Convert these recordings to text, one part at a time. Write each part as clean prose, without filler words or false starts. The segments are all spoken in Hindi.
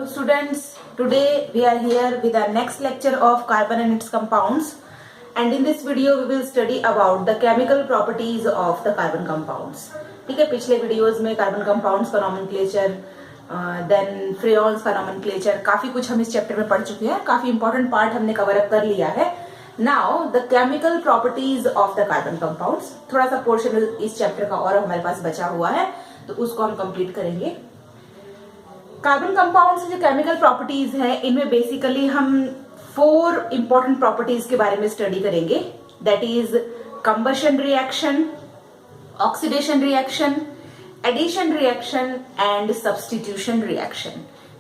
students, today we are here with our next lecture of carbon and its compounds, and in this video we will study about the chemical properties of the carbon compounds. ठीक है, पिछले वीडियोस में कार्बन कंपाउंड्स का नॉमेनक्लेचर, देन फ्रेऑन्स का नॉमेनक्लेचर, काफी कुछ हम इस चैप्टर में पढ़ चुके हैं, काफी इंपॉर्टेंट पार्ट हमने कवर अप कर लिया है. Now the chemical properties of the carbon compounds, थोड़ा सा पोर्शन इस चैप्टर का और हमारे पास बचा हुआ है तो उसको हम कंप्लीट करेंगे. कार्बन कंपाउंड्स की जो केमिकल प्रॉपर्टीज है इनमें बेसिकली हम 4 इंपॉर्टेंट प्रॉपर्टीज के बारे में स्टडी करेंगे. That is combustion reaction, oxidation reaction, addition reaction and substitution reaction.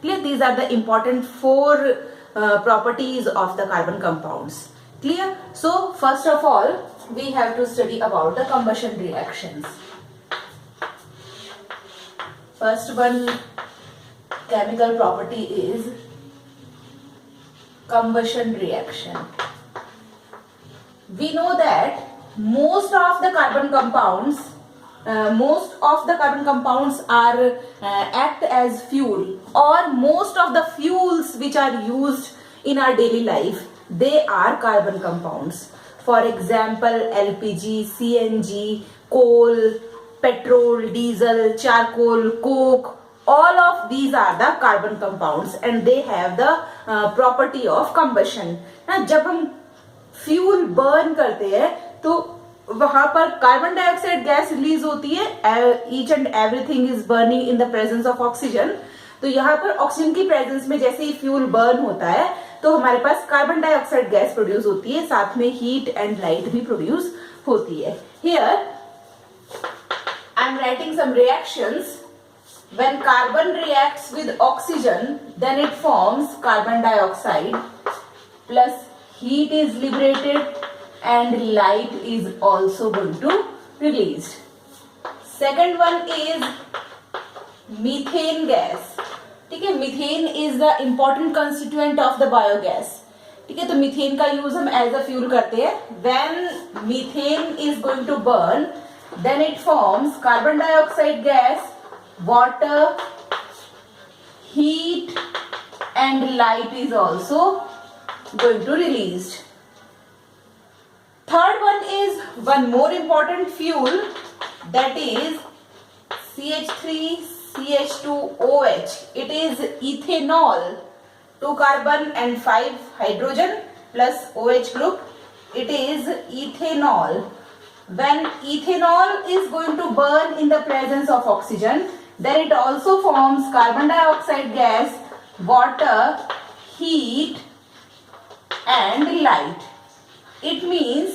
Clear? These are the important 4 properties of the carbon compounds. Clear? So first of all we have to study about the combustion reactions. First one chemical property is combustion reaction. We know that most of the carbon compounds are act as fuel, or most of the fuels which are used in our daily life, they are carbon compounds. For example, LPG, CNG, coal, petrol, diesel, charcoal, coke, all of these are the carbon compounds and they have the property of combustion. ना जब हम फ्यूल बर्न करते हैं तो वहां पर कार्बन डाइऑक्साइड गैस रिलीज होती है. Each and everything is burning in the presence of oxygen. तो यहाँ पर ऑक्सीजन की प्रेजेंस में जैसे ही फ्यूल बर्न होता है तो हमारे पास कार्बन डाइऑक्साइड गैस प्रोड्यूस होती है, साथ में हीट एंड लाइट भी प्रोड्यूस होती है. Here I am writing some reactions. When carbon reacts with oxygen, then it forms carbon dioxide, plus heat is liberated and light is also going to released. Second one is methane gas. ठीक है, methane is the important constituent of the biogas. ठीक है, तो मीथेन का यूज हम एज अ फ्यूल करते हैं. When methane is going to burn, then it forms carbon dioxide gas, water, heat and light is also going to released. Third one is one more important fuel, that is CH3CH2OH. It is ethanol, 2 carbon and 5 hydrogen plus OH group. It is ethanol. When ethanol is going to burn in the presence of oxygen, then it also forms carbon dioxide gas, water, heat and light. It means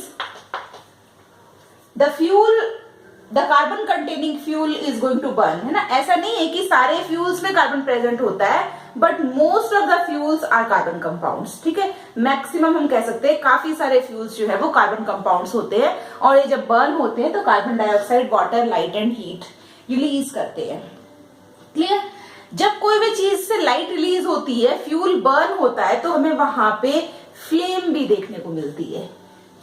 the carbon containing fuel is going to burn. है ना? ऐसा नहीं है कि सारे फ्यूल्स में कार्बन प्रेजेंट होता है, but most of the fuels are carbon compounds. ठीक है, मैक्सिमम हम कह सकते हैं काफी सारे फ्यूल्स जो है वो कार्बन कंपाउंड्स होते हैं, और ये जब बर्न होते हैं तो carbon dioxide, water, light and heat release करते हैं. क्लियर? जब कोई भी चीज से लाइट रिलीज होती है, फ्यूल बर्न होता है, तो हमें वहां पे फ्लेम भी देखने को मिलती है.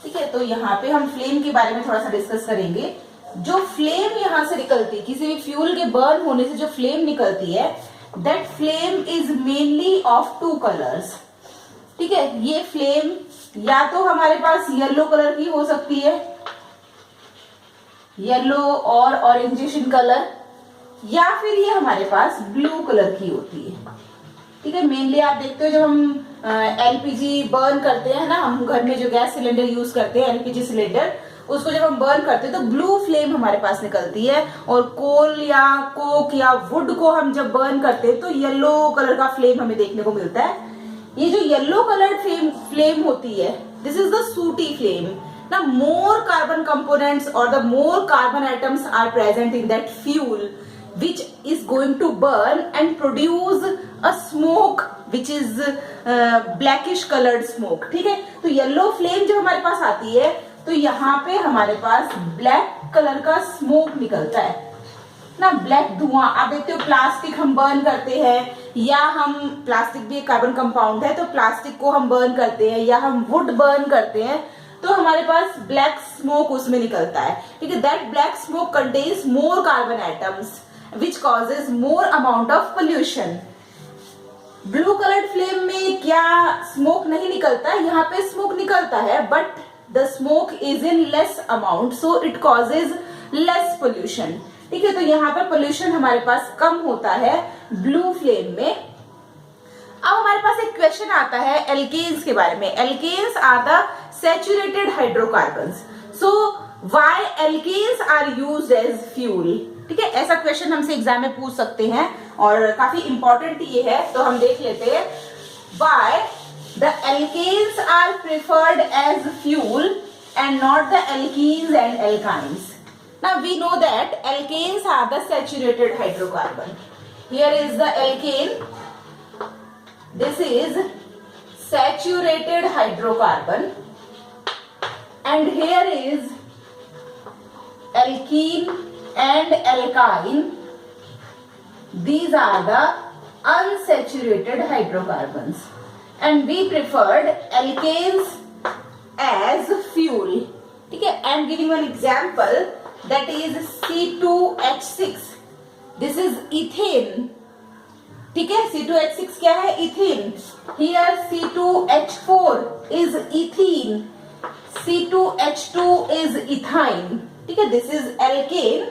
ठीक है, तो यहाँ पे हम फ्लेम के बारे में थोड़ा सा डिस्कस करेंगे. जो फ्लेम यहाँ से निकलती है, किसी भी फ्यूल के बर्न होने से जो फ्लेम निकलती है, that flame is mainly of 2 colours. ठीक है, ये फ्लेम या तो हमारे पास येलो कलर की हो सकती है, येलो और ऑरेंजिश इन कलर, या फिर ये हमारे पास ब्लू कलर की होती है. ठीक है, मेनली आप देखते हो जब हम एलपीजी बर्न करते हैं ना, हम घर में जो गैस सिलेंडर यूज करते हैं, एलपीजी सिलेंडर, उसको जब हम बर्न करते हैं तो ब्लू फ्लेम हमारे पास निकलती है. और कोल या कोक या वुड को हम जब बर्न करते हैं तो येलो कलर का फ्लेम हमें देखने को मिलता है. ये जो येलो कलर्ड फ्लेम होती है, this is the sooty flame. ना मोर कार्बन कंपोनेंट्स और the more carbon atoms are present in that fuel which is going to burn and produce a smoke which is blackish colored smoke. ठीक है, तो येलो फ्लेम जब हमारे पास आती है तो यहाँ पे हमारे पास ब्लैक कलर का स्मोक निकलता है ना, ब्लैक धुआं. आप देखते हो प्लास्टिक हम बर्न करते हैं, या हम प्लास्टिक भी एक कार्बन कंपाउंड है, तो प्लास्टिक को हम बर्न करते हैं, या हम वुड बर्न करते हैं, तो हमारे पास ब्लैक स्मोक उसमें निकलता है. ठीक है, that black smoke contains more carbon atoms which causes more amount of pollution. Uncoloured flame में क्या स्मोक नहीं निकलता? यहाँ पे स्मोक निकलता है, but the smoke is in less amount, so it causes less pollution. ठीक है, तो यहाँ पर पोल्यूशन हमारे पास कम होता है ब्लू फ्लेम में। अब हमारे पास एक क्वेश्चन आता है एल्केन्स के बारे में। Alkanes are the saturated hydrocarbons, so why alkanes are used as fuel? ठीक है, ऐसा क्वेश्चन हमसे एग्जाम में पूछ सकते हैं और काफी इंपॉर्टेंट ये है, तो हम देख लेते हैं। Why the alkanes are preferred as fuel and not the alkenes and alkynes. Now we know that alkanes are the saturated hydrocarbon. Here is the alkane. This is saturated hydrocarbon. And here is alkene and alkyne. These are the unsaturated hydrocarbons. And we preferred alkanes as fuel. ठीक है, I am giving one example, that is C2H6. This is ethane. ठीक है, C2H6 क्या है? ethene. Here C2H4 is ethene. C2H2 is ethyne. ठीक है, this is alkane,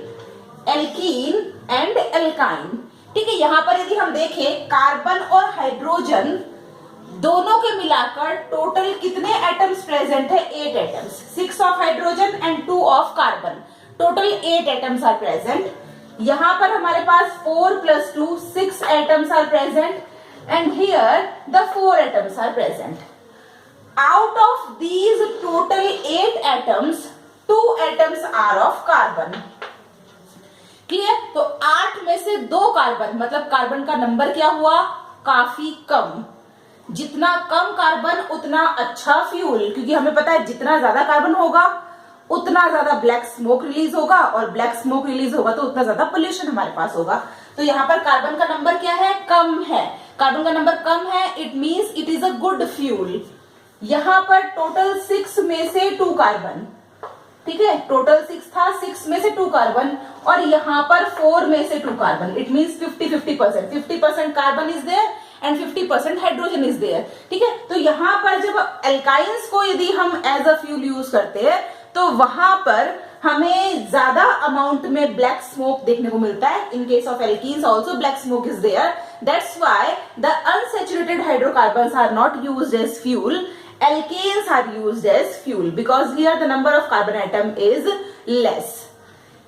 alkene and alkyne. ठीक है, यहाँ पर यदि हम देखें कार्बन और हाइड्रोजन दोनों के मिलाकर टोटल कितने एटम्स प्रेजेंट है? 8 atoms, 6 of hydrogen and 2 of carbon, total 8 atoms are present. यहां पर हमारे पास 4 + 2 6 atoms are present and here the 4 atoms are present. Out of these total 8 atoms 2 atoms are of carbon. Clear? तो 8 में से 2 कार्बन, मतलब कार्बन का नंबर क्या हुआ? काफी कम। जितना कम कार्बन उतना अच्छा फ्यूल, क्योंकि हमें पता है जितना ज्यादा कार्बन होगा उतना ज्यादा ब्लैक स्मोक रिलीज होगा, और ब्लैक स्मोक रिलीज होगा तो उतना ज्यादा पोल्यूशन हमारे पास होगा। तो यहाँ पर कार्बन का नंबर क्या है? कम है। कार्बन का नंबर कम है, it means it is a good fuel. यहाँ पर टोटल 6 में से 2 कार्बन, ठीक है, टोटल 6 था, 6 में से 2 कार्बन, और यहाँ पर 4 में से 2 carbon, it means 50-50%। 50% carbon is there and 50% hydrogen is there. ठीक है, तो यहाँ पर जब एल्काइंस को यदि हम एज अ फ्यूल यूज करते हैं तो वहां पर हमें ज्यादा अमाउंट में ब्लैक स्मोक देखने को मिलता है। In case of alkenes also black smoke is there, that's why the unsaturated hydrocarbons are not used as fuel, alkanes are used as fuel because here the number of carbon atom is less.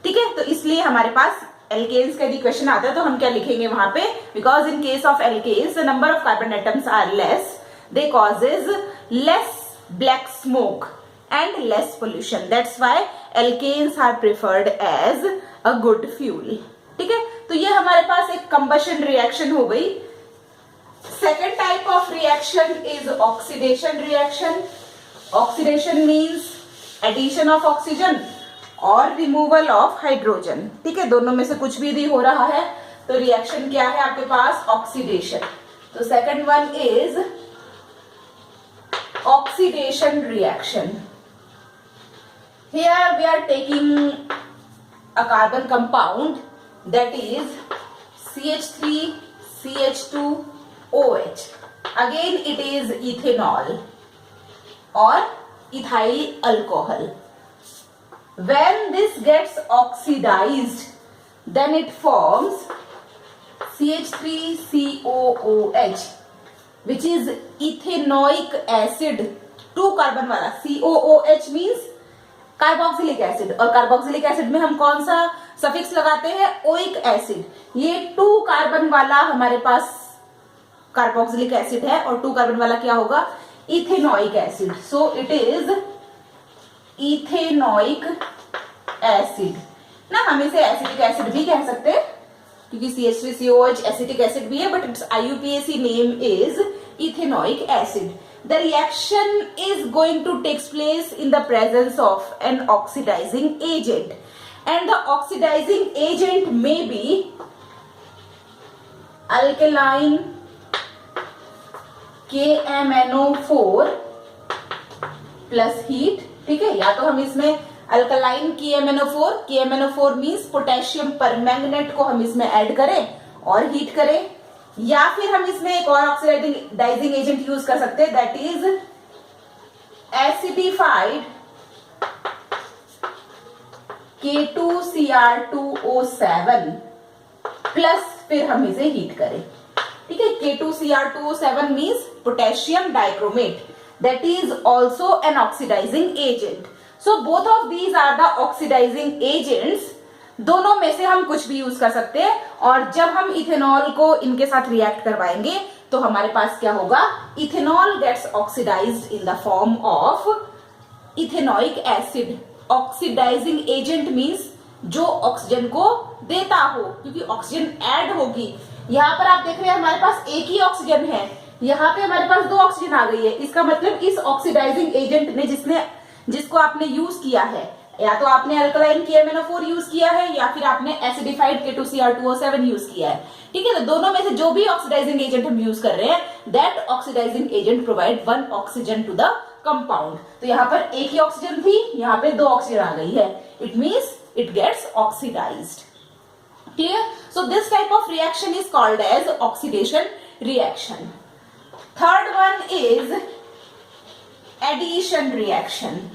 ठीक है, तो इसलिए हमारे पास alkanes का यदि क्वेश्चन आता है तो हम क्या लिखेंगे वहां पे? because in case of alkanes the number of carbon atoms are less, they causes less black smoke and less pollution. That's why alkanes are preferred as a good fuel. ठीक है, तो ये हमारे पास एक combustion reaction हो गई। Second type of reaction is oxidation reaction. Oxidation means addition of oxygen or removal of hydrogen. ठीक है, दोनों में से कुछ भी यदि हो रहा है तो रिएक्शन क्या है आपके पास? ऑक्सीडेशन। तो second one is oxidation reaction. Here we are taking a carbon compound that is CH3 CH2 OH. Again it is ethanol or ethyl alcohol. When this gets oxidized, then it forms CH3COOH, which is ethanoic acid, 2 carbon वाला। COOH means कार्बोक्सिलिक एसिड, और कार्बोक्सिलिक एसिड में हम कौन सा सफिक्स लगाते हैं? Oic acid. ये 2 कार्बन वाला हमारे पास कार्बोक्सिलिक एसिड है, और 2 कार्बन वाला क्या होगा? Ethanoic acid. So it is ethanoic acid ना, हम इसे एसिटिक एसिड भी कह सकते हैं क्योंकि CH3COH एसिटिक एसिड भी है, but it's IUPAC name is ethanoic acid. The reaction is going to take place in the presence of an oxidizing agent, and the oxidizing agent may be alkaline KMnO4 plus heat। ठीक है, या तो हम इसमें alkaline KMnO4 means potassium permanganate को हम इसमें ऐड करें और हीट करें, या फिर हम इसमें एक और ऑक्सीडाइजिंग एजेंट यूज कर सकते हैं, that is acidified K2Cr2O7 plus फिर हम इसे हीट करें। ठीक है, K2Cr2O7 means potassium dichromate, that is also an oxidising agent. So both of these are the oxidising agents. दोनों में से हम कुछ भी यूज कर सकते हैं, और जब हम इथेनॉल को इनके साथ रिएक्ट करवाएंगे तो हमारे पास क्या होगा, ethanol gets oxidised in the form of ethanoic acid. Oxidising agent means जो ऑक्सीजन को देता हो, क्योंकि ऑक्सीजन ऐड होगी। यहाँ पर आप देख रहे हैं हमारे पास एक ही ऑक्सीजन है, यहाँ पे हमारे पास 2 ऑक्सीजन आ गई है। इसका मतलब इस ऑक्सीडाइजिंग एजेंट ने जिसको आपने यूज किया है, या तो आपने अल्कलाइन KMnO4 यूज किया है या फिर आपने एसिडिफाइड K2Cr2O7 यूज किया है। ठीक है, तो दोनों में से जो भी ऑक्सीडाइजिंग एजेंट हम यूज कर रहे हैं, that oxidising agent provide 1 oxygen to the compound. तो यहाँ पर एक ही ऑक्सीजन थी, यहाँ पे 2 ऑक्सीजन आ गई है, it means it gets oxidised. Clear? So this type of reaction is called as oxidation reaction. Third one is addition reaction.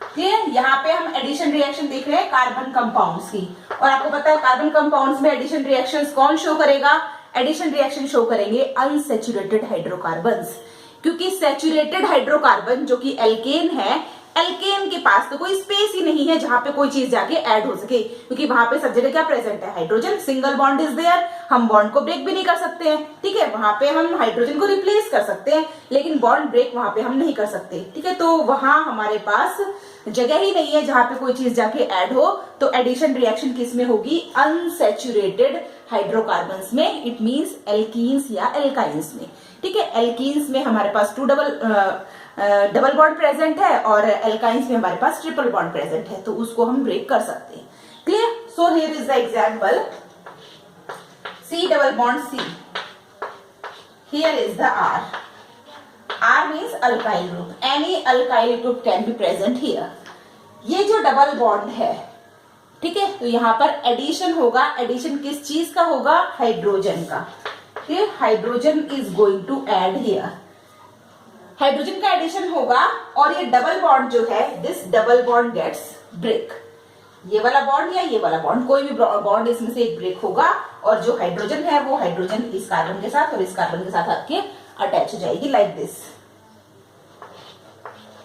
Clear? यहाँ पे हम एडिशन रिएक्शन देख रहे हैं कार्बन कंपाउंड्स की, और आपको पता है कार्बन कंपाउंड्स में एडिशन रिएक्शंस कौन शो करेगा, एडिशन रिएक्शन शो करेंगे अनसैचुरेटेड हाइड्रोकार्बन्स, क्योंकि सैचुरेटेड हाइड्रोकार्बन जो कि एल्केन है, एल्केन के पास तो कोई स्पेस ही नहीं है जहां पे कोई चीज जाके ऐड हो सके, क्योंकि वहां पे सब जगह क्या प्रेजेंट है, hydrogen, single bond is there, हम बॉन्ड को ब्रेक भी नहीं कर सकते हैं। ठीक है, वहां पे हम हाइड्रोजन को रिप्लेस कर सकते हैं, लेकिन बॉन्ड ब्रेक वहां पे हम नहीं कर सकते। ठीक है, तो वहां हमारे पास जगह ही नहीं है जहां पे कोई चीज जाके ऐड हो। तो एडिशन रिएक्शन किस में होगी, अनसैचुरेटेड हाइड्रोकार्बन्स में, इट मींस एल्कीन्स या एल्काइंस में। ठीक है, एल्कीन्स में हमारे पास 2 डबल बॉन्ड प्रेजेंट है, और एल्काइंस में हमारे पास ट्रिपल बॉन्ड प्रेजेंट है, तो उसको हम ब्रेक कर सकते हैं। Clear? So here is the example, C double bond C, here is the R. R means alkyl group, any alkyl group can be present here. ये जो डबल बॉन्ड है, ठीक है, तो यहाँ पर एडिशन होगा। एडिशन किस चीज का होगा, हाइड्रोजन का। फिर hydrogen is going to add here, hydrogen का एडिशन होगा, और ये डबल बॉन्ड जो है, this double bond gets break. ये वाला बॉन्ड या ये वाला बॉन्ड, कोई भी बॉन्ड इसमें से एक ब्रेक होगा, और जो हाइड्रोजन है वो हाइड्रोजन इस कार्बन के साथ और इस कार्बन के साथ आके अटैच हो जाएगी, like this.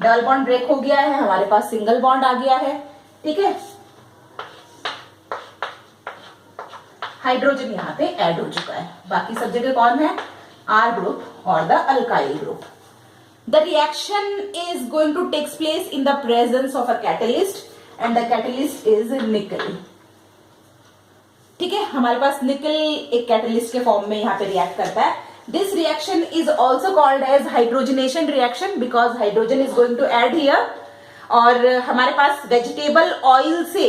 Double bond break हो गया है, हमारे पास सिंगल बॉन्ड आ गया है। ठीक है, हाइड्रोजन यहाँ पे ऐड हो चुका है, बाकी सब जगह कौन है, R ग्रुप और the alkyl group. The reaction is going to take place in the presence of a catalyst, and the catalyst is nickel. ठीक है, हमारे पास निकल एक कैटलिस्ट के फॉर्म में यहाँ पे रिएक्ट करता है। This reaction is also called as hydrogenation reaction because hydrogen is going to add here. और हमारे पास वेजिटेबल ऑयल से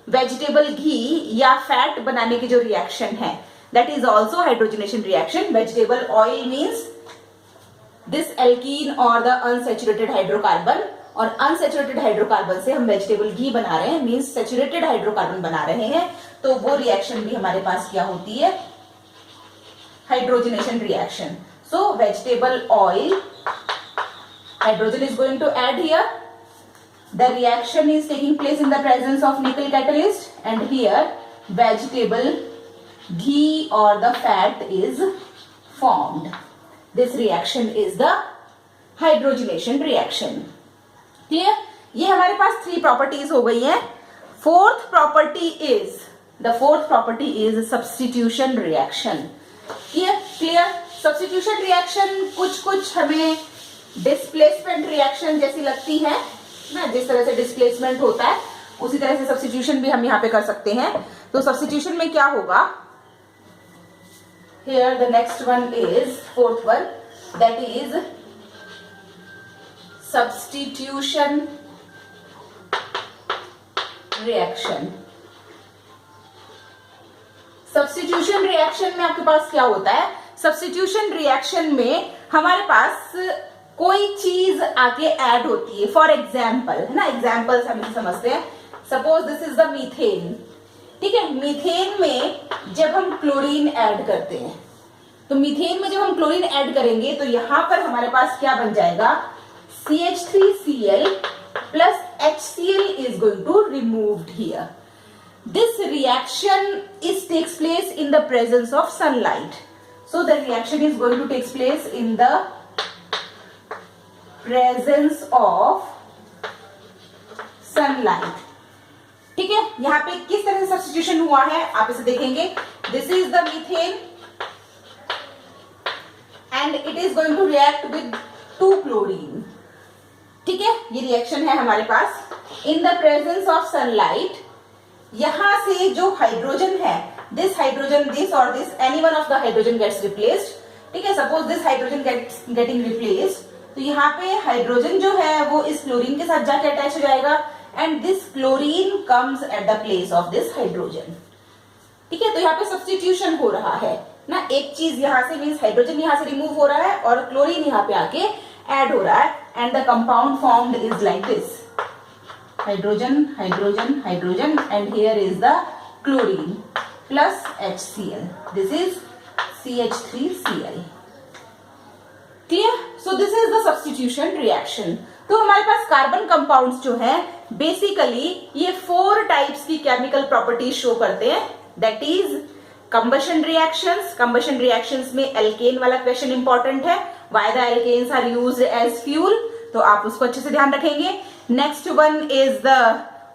वेजिटेबल घी या फैट बनाने की जो रिएक्शन है, that is also hydrogenation reaction. Vegetable oil means this alkene और द अनसैचुरेटेड हाइड्रोकार्बन, और अनसैचुरेटेड हाइड्रोकार्बन से हम वेजिटेबल घी बना रहे हैं, मींस सैचुरेटेड हाइड्रोकार्बन बना रहे हैं, तो वो रिएक्शन भी हमारे पास क्या होती है, hydrogenation reaction. So vegetable oil, hydrogen is going to add here, the reaction is taking place in the presence of nickel catalyst, and here vegetable ghee और the fat is formed. This reaction is the hydrogenation reaction. Clear? ये हमारे पास 3 प्रॉपर्टीज हो गई हैं। Fourth property is substitution reaction. Clear? Substitution reaction कुछ हमें डिस्प्लेसमेंट रिएक्शन जैसी लगती है ना, जिस तरह से डिस्प्लेसमेंट होता है उसी तरह से सब्स्टिट्यूशन भी हम यहाँ पे कर सकते हैं। तो सब्स्टिट्यूशन में क्या होगा, here the next one is fourth one, that is substitution reaction. Substitution reaction में आपके पास क्या होता है, सब्स्टिट्यूशन रिएक्शन में हमारे पास कोई चीज आके ऐड होती है। फॉर एग्जाम्पल, है ना, एग्जाम्पल्स हम समझते हैं। Suppose this is the methane, ठीक है, मीथेन में जब हम क्लोरीन ऐड करते हैं, तो मीथेन में जब हम क्लोरीन ऐड करेंगे तो यहां पर हमारे पास क्या बन जाएगा, CH3Cl plus HCl is going to removed here. This reaction takes place in the presence of sunlight. So the reaction is going to take place in the presence of sunlight. ठीक है, यहां पे किस तरह से सब्स्टिट्यूशन हुआ है आप इसे देखेंगे. This is the methane and it is going to react with 2 chlorine. ठीक है, ये रिएक्शन है हमारे पास in the presence of sunlight. यहां से जो हाइड्रोजन है, दिस हाइड्रोजन, दिस और this, any one of the hydrogen gets replaced. ठीक है, suppose this hydrogen getting replaced, तो यहाँ पे हाइड्रोजन जो है वो इस क्लोरीन के साथ जाके अटैच हो जाएगा and this chlorine comes at the place of this hydrogen. ठीक है, तो यहाँ पे सब्स्टिट्यूशन हो रहा है ना. एक चीज यहां से मीन्स हाइड्रोजन यहां से रिमूव हो रहा है और क्लोरीन यहाँ पे आके ऐड हो रहा है and the compound formed is like this, hydrogen hydrogen hydrogen and here is the chlorine plus HCl. This is CH3Cl. Clear? So this is the substitution reaction. तो हमारे पास कार्बन कंपाउंड्स जो है बेसिकली ये 4 टाइप्स की केमिकल प्रॉपर्टीज शो करते हैं. That is combustion reactions. Combustion reactions में एल्केन वाला क्वेश्चन इंपॉर्टेंट है, why the alkanes are used as fuel, तो आप उसको अच्छे से ध्यान रखेंगे. Next one is the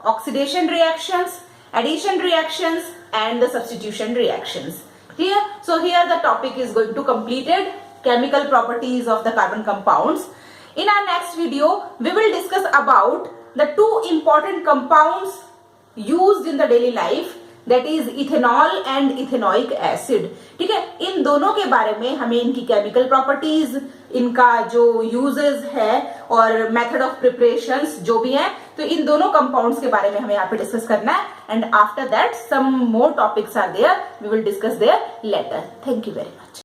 oxidation reactions, addition reactions and the substitution reactions. Clear? So here the topic is going to completed chemical properties of the carbon compounds. In our next video, we will discuss about the 2 important compounds used in the daily life, that is ethanol and ethanoic acid. ठीक है, इन दोनों के बारे में हमें इनकी केमिकल प्रॉपर्टीज, इनका जो यूजेस है और मेथड ऑफ प्रिपरेशंस जो भी है, तो इन दोनों कंपाउंड्स के बारे में हमें यहाँ पे डिस्कस करना है. And after that some more topics are there, we will discuss there later. Thank you very much.